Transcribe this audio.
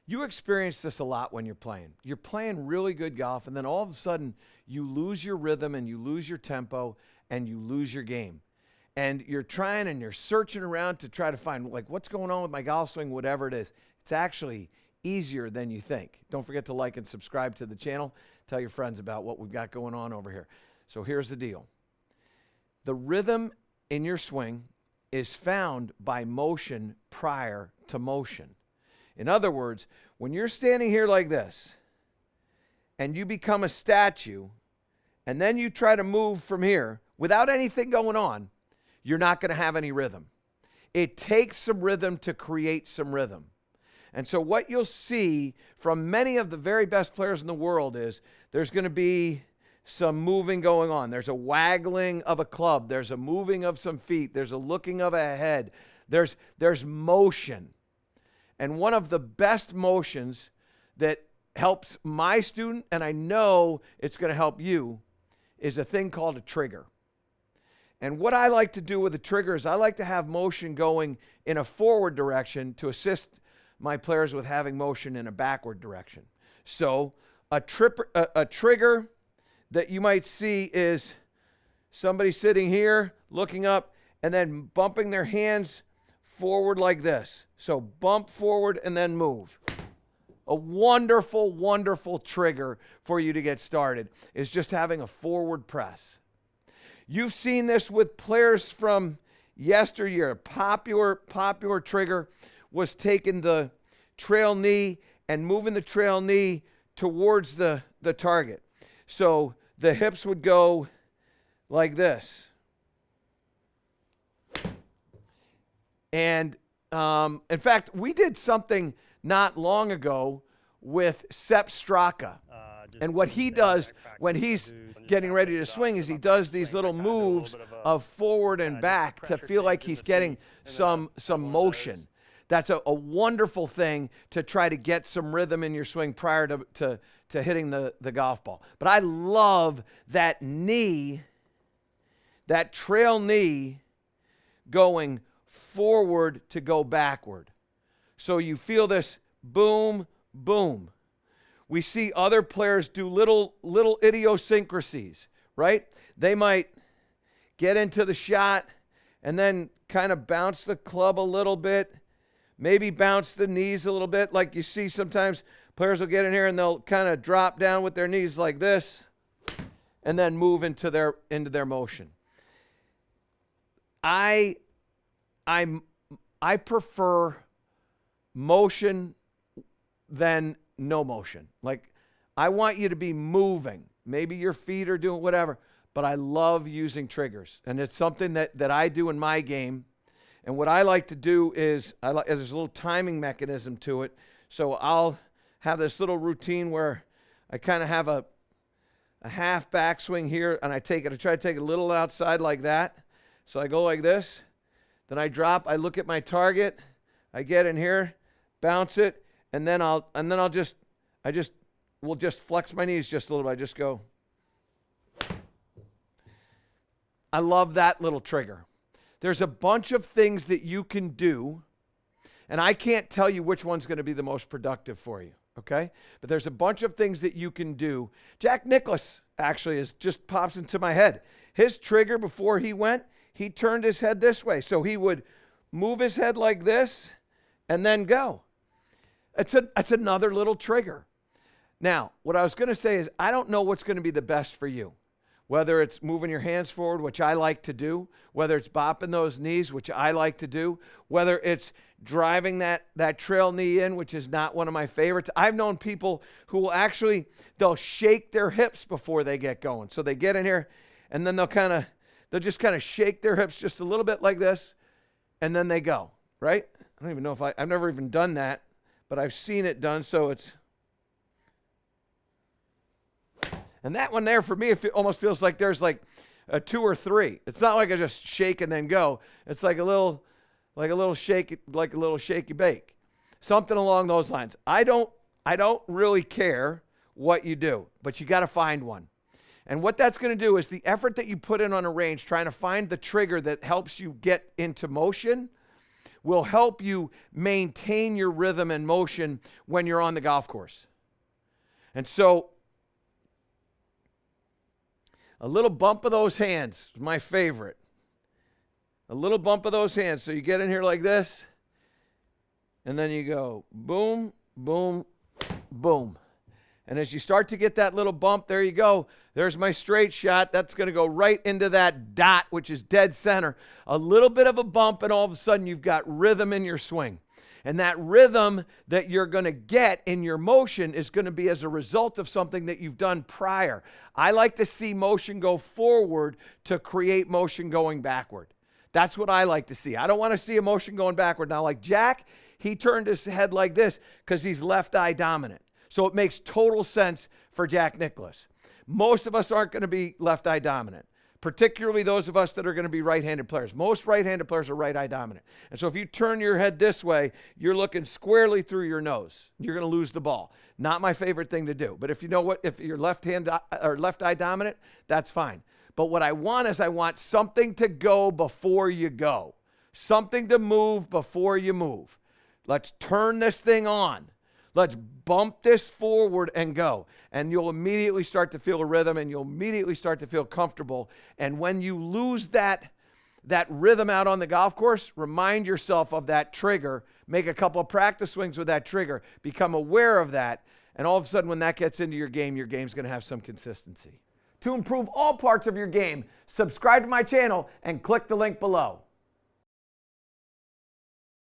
You experience this a lot when you're playing. You're playing really good golf, and then all of a sudden, you lose your rhythm and you lose your tempo and you lose your game. And you're trying and you're searching around to try to find, like, what's going on with my golf swing, whatever it is. It's actually easier than you think. Don't forget to like and subscribe to the channel. Tell your friends about what we've got going on over here. So here's the deal. The rhythm in your swing is found by motion prior to motion. In other words, when you're standing here like this and you become a statue and then you try to move from here without anything going on, you're not going to have any rhythm. It takes some rhythm to create some rhythm. And so what you'll see from many of the very best players in the world is there's going to be some moving going on. There's a waggling of a club. There's a moving of some feet. There's a looking of a head. There's motion. And one of the best motions that helps my student, and I know it's going to help you, is a thing called a trigger. And what I like to do with a trigger is I like to have motion going in a forward direction to assist my players with having motion in a backward direction. So a trigger that you might see is somebody sitting here, looking up, and then bumping their hands forward like this. So bump forward and then move. A wonderful, wonderful trigger for you to get started is just having a forward press. You've seen this with players from yesteryear. Popular trigger was taking the trail knee and moving the trail knee towards the target. So the hips would go like this. And in fact, we did something not long ago with Sepp Straka. And what he does when he's getting ready to swing is he does these little moves of forward and back to feel like he's getting some motion. That's a wonderful thing to try to get some rhythm in your swing prior to hitting the golf ball. But I love that knee, that trail knee going forward to go backward. So you feel this boom, boom. We see other players do little idiosyncrasies, right? They might get into the shot and then kind of bounce the club a little bit, maybe bounce the knees a little bit. Like you see sometimes players will get in here and they'll kind of drop down with their knees like this and then move into their motion. I prefer motion than no motion. Like, I want you to be moving. Maybe your feet are doing whatever, but I love using triggers. And it's something that I do in my game. And what I like to do is, there's a little timing mechanism to it. So I'll have this little routine where I kind of have a half backswing here, and I try to take it a little outside like that. So I go like this, then I drop, I look at my target, I get in here, bounce it, and then we'll just flex my knees just a little bit. I just go. I love that little trigger. There's a bunch of things that you can do, and I can't tell you which one's going to be the most productive for you, okay? But there's a bunch of things that you can do. Jack Nicklaus actually just pops into my head. His trigger before he went, he turned his head this way. So he would move his head like this and then go. It's another little trigger. Now, what I was going to say is I don't know what's going to be the best for you. Whether it's moving your hands forward, which I like to do, whether it's bopping those knees, which I like to do, whether it's driving that trail knee in, which is not one of my favorites. I've known people who will they'll shake their hips before they get going. So they get in here and then they'll just kind of shake their hips just a little bit like this, and then they go, right? I don't even know if I've never even done that, but I've seen it done, so it's... And that one there, for me, it almost feels like there's like a 2 or 3. It's not like I just shake and then go. It's like a little shaky bake. Something along those lines. I don't really care what you do, but you got to find one. And what that's going to do is the effort that you put in on a range, trying to find the trigger that helps you get into motion, will help you maintain your rhythm and motion when you're on the golf course. And so, a little bump of those hands is my favorite. A little bump of those hands. So you get in here like this, and then you go boom, boom, boom. And as you start to get that little bump, there you go. There's my straight shot. That's going to go right into that dot, which is dead center. A little bit of a bump, and all of a sudden you've got rhythm in your swing. And that rhythm that you're going to get in your motion is going to be as a result of something that you've done prior. I like to see motion go forward to create motion going backward. That's what I like to see. I don't want to see a motion going backward. Now, like Jack, he turned his head like this because he's left eye dominant. So it makes total sense for Jack Nicklaus. Most of us aren't going to be left eye dominant, particularly those of us that are going to be right-handed players. Most right-handed players are right eye dominant. And so if you turn your head this way, you're looking squarely through your nose. You're going to lose the ball. Not my favorite thing to do. But if you know what, if you're left eye dominant, that's fine. But what I want is I want something to go before you go. Something to move before you move. Let's turn this thing on. Let's bump this forward and go. And you'll immediately start to feel a rhythm, and you'll immediately start to feel comfortable. And when you lose that rhythm out on the golf course, remind yourself of that trigger. Make a couple of practice swings with that trigger. Become aware of that. And all of a sudden, when that gets into your game's going to have some consistency. To improve all parts of your game, subscribe to my channel and click the link below.